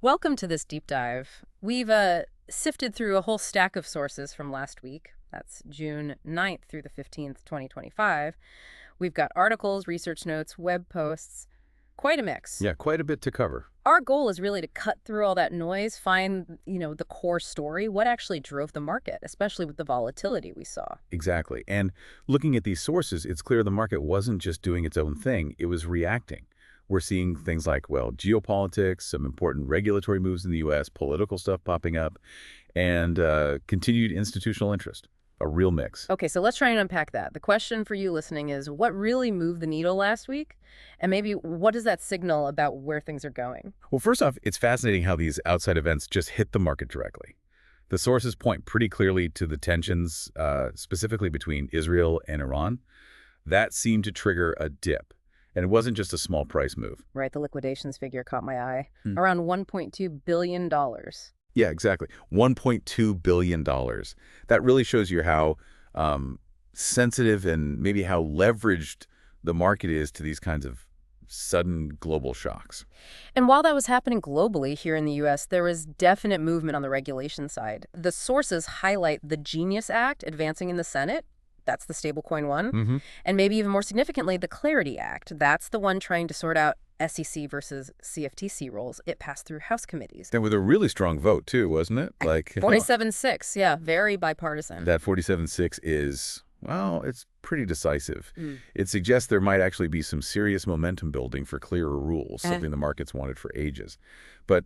Welcome to this deep dive. We've sifted through a whole stack of sources from last week. That's June 9th through the 15th, 2025. We've got articles, research notes, web posts, quite a mix. Yeah, quite a bit to cover. Our goal is really to cut through all that noise, find, the core story, what actually drove the market, especially with the volatility we saw. Exactly. And looking at these sources, it's clear the market wasn't just doing its own thing, it was reacting. We're seeing things like, well, geopolitics, some important regulatory moves in the U.S., political stuff popping up, and continued institutional interest. A real mix. Okay, so let's try and unpack that. The question for you listening is what really moved the needle last week? And maybe what does that signal about where things are going? Well, first off, it's fascinating how these outside events just hit the market directly. The sources point pretty clearly to the tensions, specifically between Israel and Iran. That seemed to trigger a dip. And it wasn't just a small price move. Right, the liquidations figure caught my eye. Hmm. Around $1.2 billion. Yeah, exactly. $1.2 billion. That really shows you how sensitive and maybe how leveraged the market is to these kinds of sudden global shocks. And while that was happening globally here in the U.S., there was definite movement on the regulation side. The sources highlight the Genius Act advancing in the Senate. That's the stablecoin one. Mm-hmm. And maybe even more significantly, the Clarity Act. That's the one trying to sort out SEC versus CFTC roles. It passed through House committees. And with a really strong vote, too, wasn't it? Like 47-6, yeah, very bipartisan. that 47-6 is, well, it's pretty decisive. Mm. It suggests there might actually be some serious momentum building for clearer rules, something the market's wanted for ages. But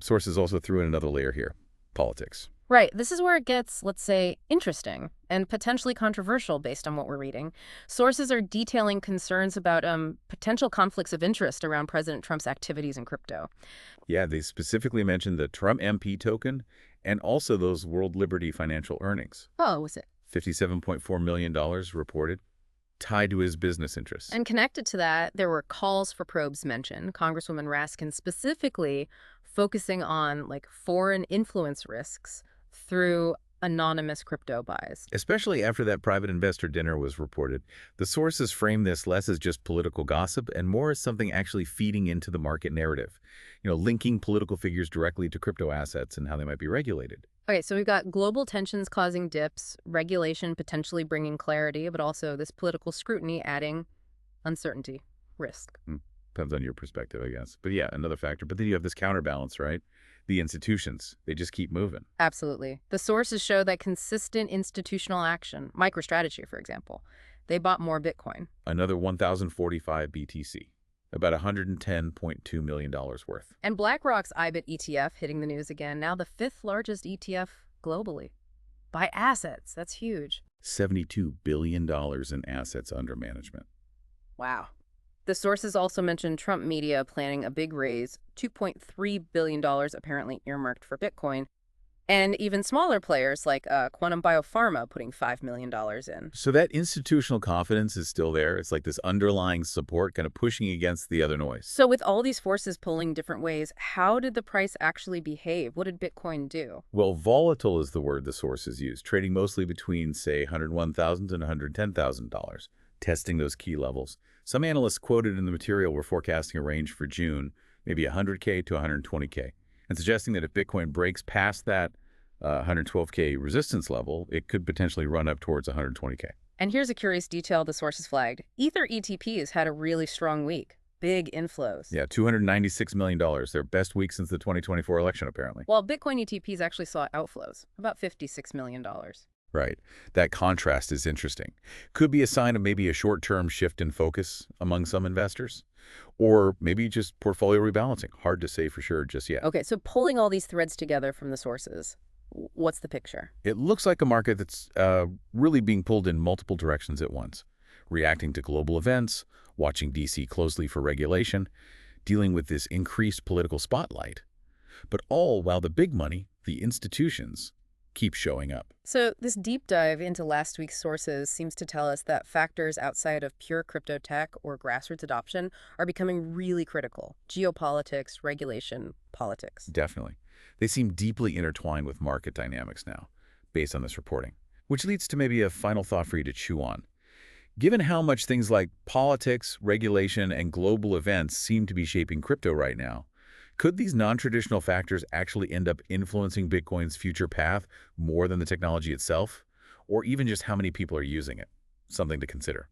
sources also threw in another layer here, politics. Right. This is where it gets, let's say, interesting and potentially controversial based on what we're reading. Sources are detailing concerns about potential conflicts of interest around President Trump's activities in crypto. Yeah, they specifically mentioned the Trump MP token and also those World Liberty financial earnings. Oh, was it? $57.4 million reported, tied to his business interests. And connected to that, there were calls for probes mentioned. Congresswoman Raskin specifically focusing on foreign influence risks through anonymous crypto buys. Especially after that private investor dinner was reported, the sources frame this less as just political gossip and more as something actually feeding into the market narrative, linking political figures directly to crypto assets and how they might be regulated. Okay, so we've got global tensions causing dips, regulation potentially bringing clarity, but also this political scrutiny adding uncertainty, risk. Depends on your perspective, I guess. But yeah, another factor. But then you have this counterbalance, right? The institutions, they just keep moving. Absolutely. The sources show that consistent institutional action, MicroStrategy, for example, they bought more Bitcoin. Another 1,045 BTC, about $110.2 million worth. And BlackRock's IBIT ETF hitting the news again, now the fifth largest ETF globally. By assets, that's huge. $72 billion in assets under management. Wow. The sources also mentioned Trump media planning a big raise, $2.3 billion apparently earmarked for Bitcoin, and even smaller players like Quantum Biopharma putting $5 million in. So that institutional confidence is still there. It's like this underlying support kind of pushing against the other noise. So with all these forces pulling different ways, how did the price actually behave? What did Bitcoin do? Well, volatile is the word the sources use, trading mostly between, say, $101,000 and $110,000, testing those key levels. Some analysts quoted in the material were forecasting a range for June, maybe 100K to 120K, and suggesting that if Bitcoin breaks past that 112K resistance level, it could potentially run up towards 120K. And here's a curious detail the sources flagged. Ether ETPs had a really strong week. Big inflows. Yeah, $296 million, their best week since the 2024 election, apparently. While Bitcoin ETPs actually saw outflows, about $56 million. Right. That contrast is interesting. Could be a sign of maybe a short-term shift in focus among some investors, or maybe just portfolio rebalancing. Hard to say for sure just yet. Okay, so pulling all these threads together from the sources, what's the picture? It looks like a market that's really being pulled in multiple directions at once, reacting to global events, watching DC closely for regulation, dealing with this increased political spotlight, but all while the big money, the institutions, keep showing up. So this deep dive into last week's sources seems to tell us that factors outside of pure crypto tech or grassroots adoption are becoming really critical. Geopolitics, regulation, politics. Definitely. They seem deeply intertwined with market dynamics now, based on this reporting. Which leads to maybe a final thought for you to chew on. Given how much things like politics, regulation, and global events seem to be shaping crypto right now, Could these non-traditional factors actually end up influencing Bitcoin's future path more than the technology itself? Or even just how many people are using it? Something to consider.